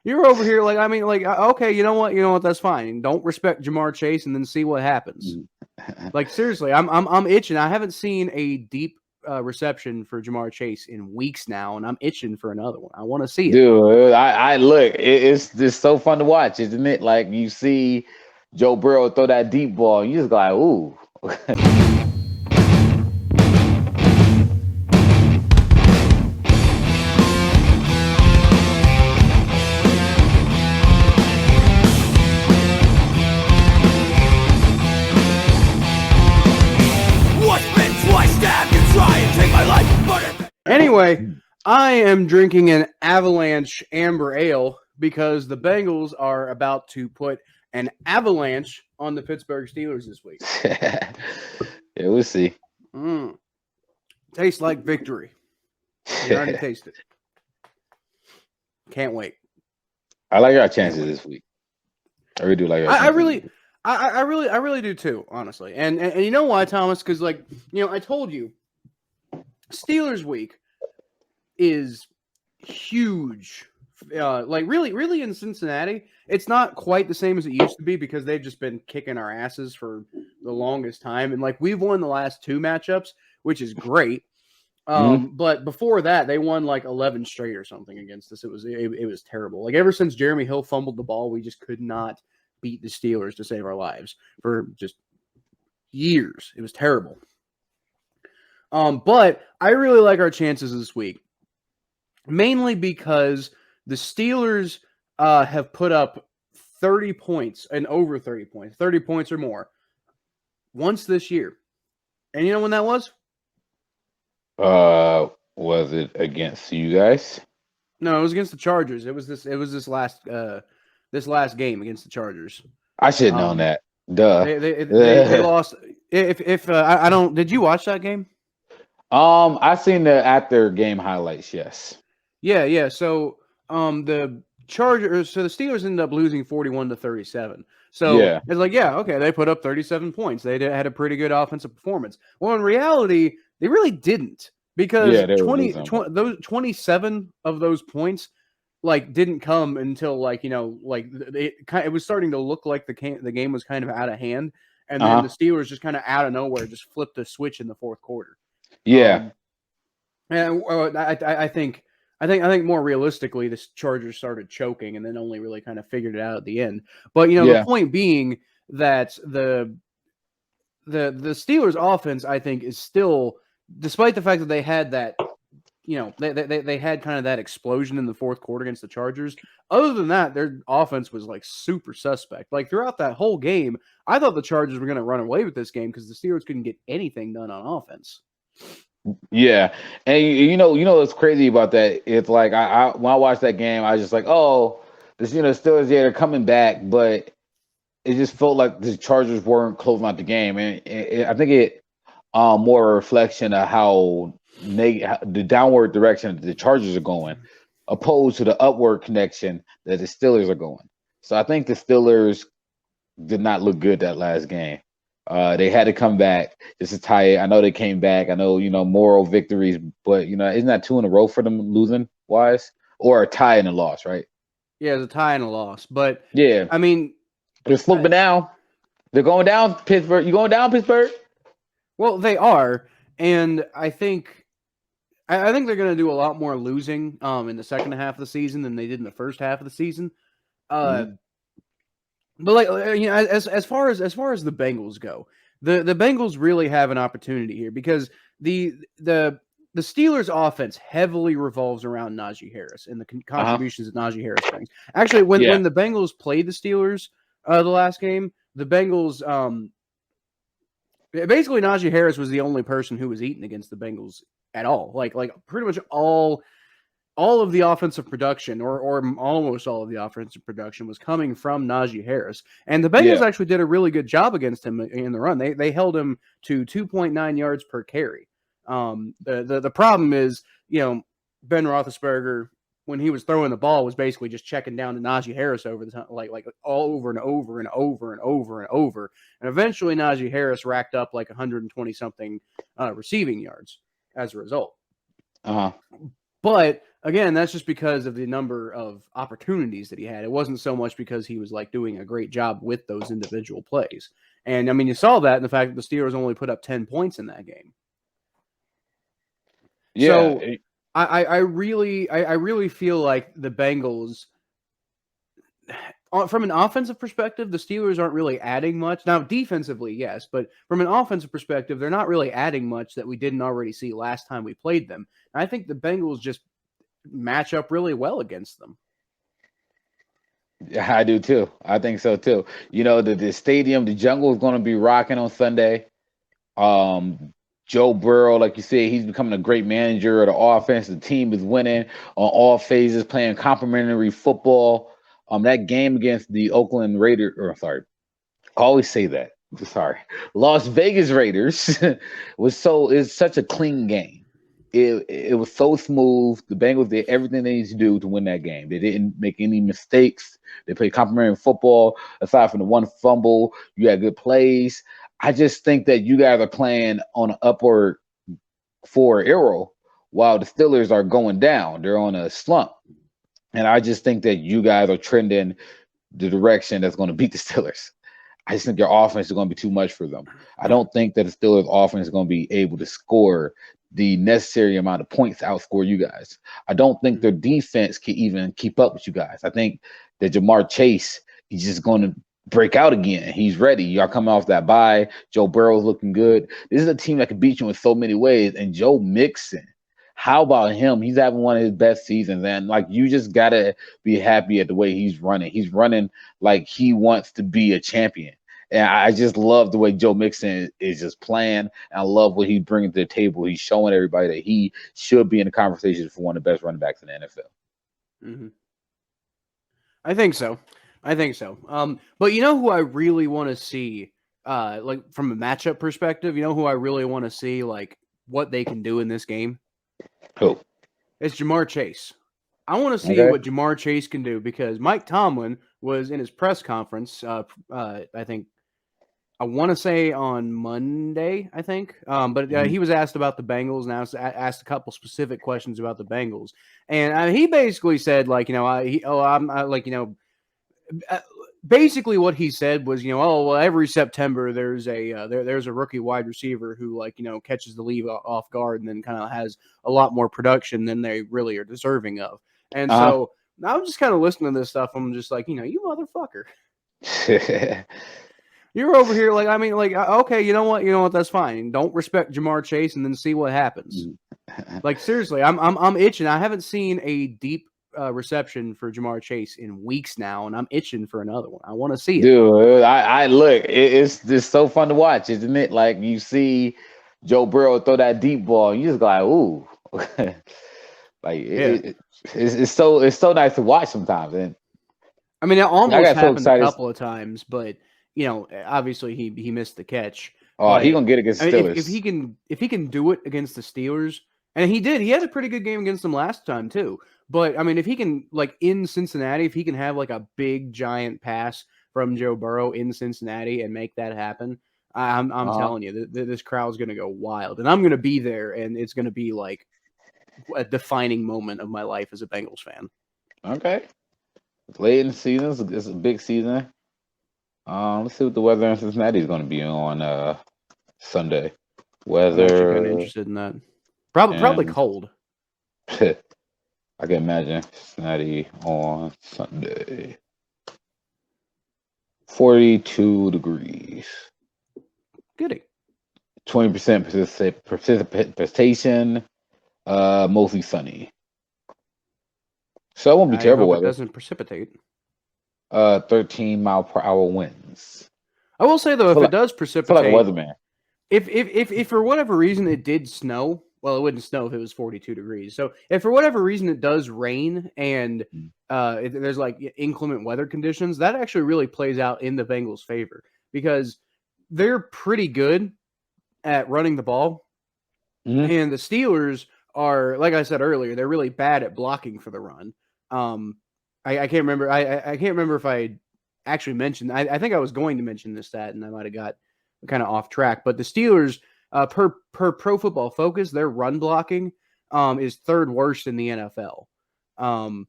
You're over here like, I mean, like, okay, you know what, that's fine. Don't respect Jamar Chase and then see what happens. Like, seriously, I'm itching. I haven't seen a deep reception for Jamar Chase in weeks now, and I'm itching for another one. I want to see it. Dude, I look, it's just so fun to watch, isn't it? Like you see Joe Burrow throw that deep ball, and you just go like, ooh. Anyway, I am drinking an Avalanche Amber Ale because the Bengals are about to put an avalanche on the Pittsburgh Steelers this week. Yeah, we'll see. Tastes like victory. You already taste it. Can't wait. I like our chances this week. I really do like our chances. I really do too, honestly. And you know why, Thomas? Because I told you, Steelers week is huge. Really in Cincinnati, it's not quite the same as it used to be because they've just been kicking our asses for the longest time. And we've won the last 2 matchups, which is great. But before that, they won 11 straight or something against us. It was terrible. Ever since Jeremy Hill fumbled the ball, we just could not beat the Steelers to save our lives for just years. It was terrible. But I really like our chances this week, mainly because the Steelers have put up 30 points and over 30 points, 30 points or more once this year. And you know when that was? Was it against you guys? No, it was against the Chargers. It was this last game against the Chargers. I should have known that. Duh. They lost. If I don't, did you watch that game? I seen the after game highlights. Yes. Yeah. So the Chargers, so the Steelers ended up losing 41-37. So Yeah. it's okay, they put up 37 points. They had a pretty good offensive performance. Well, in reality, they really didn't, because Yeah, they were losing. those 27 of those points didn't come until it was starting to look like the game was kind of out of hand, and then the Steelers just kind of out of nowhere just flipped the switch in the fourth quarter. Yeah. And I think more realistically, the Chargers started choking and then only really kind of figured it out at the end. But the point being that the Steelers offense, I think, is still, despite the fact that they had that, they had kind of that explosion in the fourth quarter against the Chargers. Other than that, their offense was super suspect. Throughout that whole game, I thought the Chargers were going to run away with this game because the Steelers couldn't get anything done on offense. Yeah, and you know what's crazy about that? It's when I watched that game, I was just like, oh, this Steelers, they're coming back, but it just felt like the Chargers weren't closing out the game, and I think it more a reflection of how the downward direction that the Chargers are going, opposed to the upward connection that the Steelers are going. So I think the Steelers did not look good that last game. They had to come back just to tie it. I know they came back. I know, moral victories, but isn't that 2 in a row for them losing wise, or a tie and a loss, right? Yeah, it's a tie and a loss. But yeah, I mean, they're slipping down. They're going down, Pittsburgh. You going down, Pittsburgh? Well, they are, and I think they're going to do a lot more losing in the second half of the season than they did in the first half of the season. But as far as the Bengals go, the Bengals really have an opportunity here because the Steelers' offense heavily revolves around Najee Harris and the contributions that Najee Harris brings. Actually, when the Bengals played the Steelers the last game, the Bengals basically Najee Harris was the only person who was eating against the Bengals at all. Like pretty much all of the offensive production, or almost all of the offensive production, was coming from Najee Harris. And the Bengals actually did a really good job against him in the run. They held him to 2.9 yards per carry. The problem is, Ben Roethlisberger, when he was throwing the ball, was basically just checking down to Najee Harris over the time, like all over and over and over and over and over. And eventually Najee Harris racked up 120 something receiving yards as a result. But again, that's just because of the number of opportunities that he had. It wasn't so much because he was like doing a great job with those individual plays. And I mean, you saw that in the fact that the Steelers only put up 10 points in that game. Yeah. So I really feel like the Bengals, from an offensive perspective, the Steelers aren't really adding much. Now, defensively, yes, but from an offensive perspective, they're not really adding much that we didn't already see last time we played them. And I think the Bengals just match up really well against them. Yeah, I do too. I think so too. You know, the stadium, the jungle is going to be rocking on Sunday. Um, Joe Burrow, like you said, he's becoming a great manager of the offense. The team is winning on all phases, playing complimentary football. That game against the Oakland Raiders, or sorry, I always say that. Sorry, Las Vegas Raiders is such a clean game. It was so smooth. The Bengals did everything they needed to do to win that game. They didn't make any mistakes. They played complimentary football. Aside from the one fumble, you had good plays. I just think that you guys are playing on an upward forward arrow while the Steelers are going down. They're on a slump. And I just think that you guys are trending the direction that's going to beat the Steelers. I just think your offense is going to be too much for them. I don't think that the Steelers offense is going to be able to score the necessary amount of points to outscore you guys. I don't think their defense can even keep up with you guys. I think that Jamar Chase, he's just going to break out again. He's ready. Y'all coming off that bye. Joe Burrow's looking good. This is a team that can beat you in so many ways. And Joe Mixon, how about him? He's having one of his best seasons. And like, you just got to be happy at the way he's running. He's running like he wants to be a champion. And I just love the way Joe Mixon is just playing. And I love what he's bringing to the table. He's showing everybody that he should be in the conversation for one of the best running backs in the NFL. Mm-hmm. I think so. But you know who I really want to see, like from a matchup perspective, you know who I really want to see, like what they can do in this game? Who? It's Jamar Chase. I want to see what Jamar Chase can do because Mike Tomlin was in his press conference, I think, I want to say on Monday, I think. But he was asked about the Bengals and asked a couple specific questions about the Bengals. And he basically said, like, you know, basically what he said was, you know, oh, well, every September there's a rookie wide receiver who, like, you know, catches the lead off guard and then kind of has a lot more production than they really are deserving of. And so I'm just kind of listening to this stuff. I'm just like, you know, you motherfucker. You're over here like, I mean, like, okay, you know what? That's fine. Don't respect Jamar Chase and then see what happens. Like, seriously, I'm itching. I haven't seen a deep reception for Jamar Chase in weeks now, and I'm itching for another one. I want to see it. Dude, I look, it's just so fun to watch, isn't it? Like, you see Joe Burrow throw that deep ball, and you just go like, ooh. Like, it's so nice to watch sometimes. And I mean, it almost happened a couple of times, but you know, obviously he missed the catch. Oh, he's gonna get against the Steelers. If he can do it against the Steelers, and he did, he had a pretty good game against them last time too. But I mean, if he can, like in Cincinnati, if he can have like a big giant pass from Joe Burrow in Cincinnati and make that happen, I'm telling you, this crowd's gonna go wild, and I'm gonna be there, and it's gonna be like a defining moment of my life as a Bengals fan. Okay, it's late in the season. It's a big season. Let's see what the weather in Cincinnati is going to be on Sunday. Weather. I'm actually kind of interested in that. Probably cold. I can imagine Cincinnati on Sunday. 42 degrees. Goody. 20% precipitation. Mostly sunny. So it won't be terrible weather. It doesn't precipitate. 13 mile per hour winds. I will say though, if it does precipitate, I feel like a weatherman. If for whatever reason it did snow, well, it wouldn't snow if it was 42 degrees. So if for whatever reason it does rain and there's like inclement weather conditions, that actually really plays out in the Bengals' favor because they're pretty good at running the ball, and the Steelers are, like I said earlier, they're really bad at blocking for the run. I can't remember. I can't remember if I actually mentioned. I think I was going to mention this stat, and I might have got kind of off track. But the Steelers, per Pro Football Focus, their run blocking is third worst in the NFL. I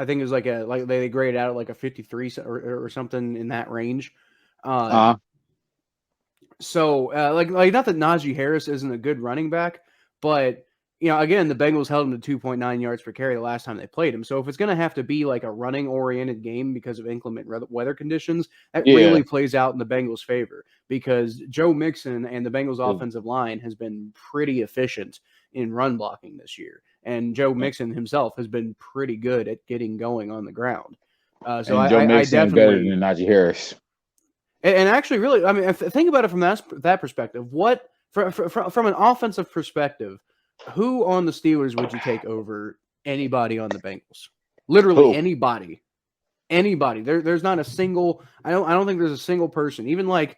think it was like they graded out like a 53 or something in that range. So like not that Najee Harris isn't a good running back, but again, the Bengals held him to 2.9 yards per carry the last time they played him. So if it's going to have to be like a running oriented game because of inclement weather conditions, that really plays out in the Bengals' favor because Joe Mixon and the Bengals offensive line has been pretty efficient in run blocking this year. And Joe Mixon himself has been pretty good at getting going on the ground. So Joe I Mixon definitely better than Najee Harris. And actually, really, I mean, think about it from that perspective. What from an offensive perspective, who on the Steelers would you take over anybody on the Bengals? Literally anybody. There's not a single. I don't think there's a single person. Even like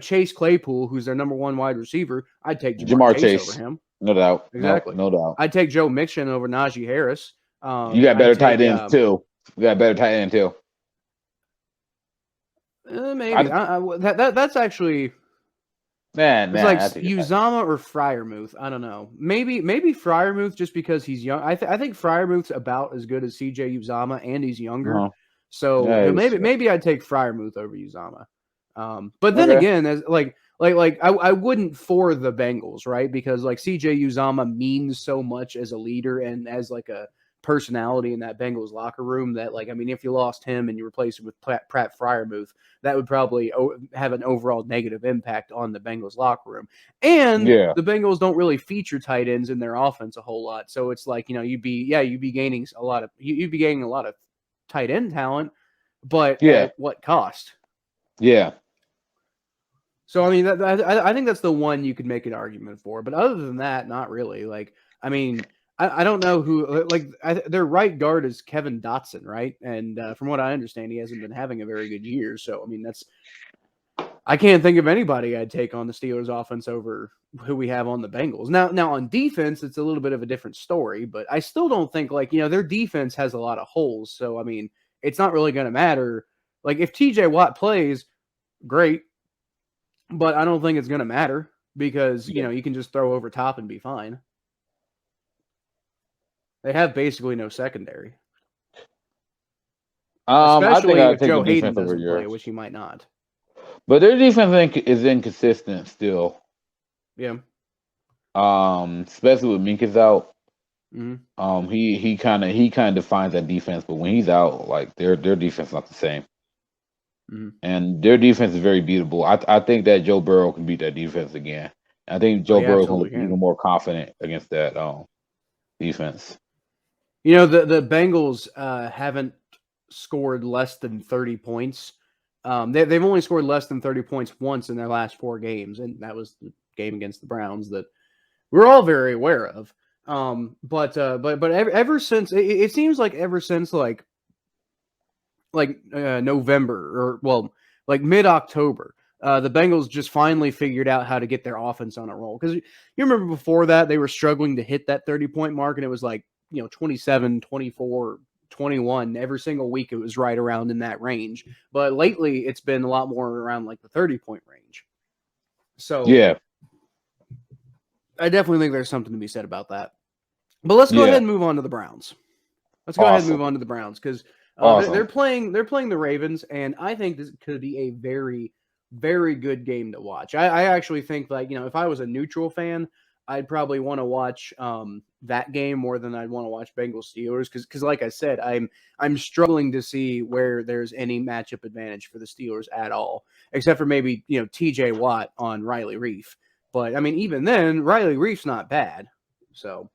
Chase Claypool, who's their number one wide receiver. I'd take Jamar Chase over him. No doubt. Exactly. No doubt. I'd take Joe Mixon over Najee Harris. You got better tight ends too. You got better tight end too. Maybe that's actually it's like Uzama or Freiermuth. I don't know. Maybe Freiermuth just because he's young. I think Freiermuth's about as good as CJ Uzama and he's younger. So maybe I'd take Freiermuth over Uzama. But then again, as I wouldn't for the Bengals, right? Because like CJ Uzama means so much as a leader and as like a personality in that Bengals locker room that if you lost him and you replaced him with Pratt Freiermuth, that would probably have an overall negative impact on the Bengals locker room. And the Bengals don't really feature tight ends in their offense a whole lot. So it's like, you'd be gaining a lot of tight end talent, but at what cost? Yeah. So, I mean, I think that's the one you could make an argument for. But other than that, not really. I don't know who, their right guard is Kevin Dotson, right? And from what I understand, he hasn't been having a very good year. So, I mean, I can't think of anybody I'd take on the Steelers offense over who we have on the Bengals. Now on defense, it's a little bit of a different story, but I still don't think their defense has a lot of holes. So, I mean, it's not really going to matter. Like if TJ Watt plays, great, but I don't think it's going to matter because, you can just throw over top and be fine. They have basically no secondary. Especially if Joe Hayden doesn't play, which he might not. But their defense is inconsistent still. Yeah. Especially with Minka's out. Mm-hmm. He kind of defines that defense, but when he's out, like their defense is not the same. Mm-hmm. And their defense is very beatable. I think that Joe Burrow can beat that defense again. I think Joe Burrow can look even more confident against that defense. The Bengals haven't scored less than 30 points. They've only scored less than 30 points once in their last 4 games, and that was the game against the Browns that we're all very aware of. But ever since it seems like ever since November or mid-October, the Bengals just finally figured out how to get their offense on a roll. Because you remember before that they were struggling to hit that 30-point mark, and it was 27, 24, 21 every single week. It was right around in that range, but lately it's been a lot more around the 30-point range. So I definitely think there's something to be said about that. But let's go ahead and move on to the Browns. Because they're playing the Ravens, and I think this could be a very, very good game to watch. I actually think if I was a neutral fan, I'd probably want to watch that game more than I'd want to watch Bengals Steelers because like I said, I'm struggling to see where there's any matchup advantage for the Steelers at all, except for maybe TJ Watt on Riley Reif. But I mean, even then, Riley Reif's not bad. So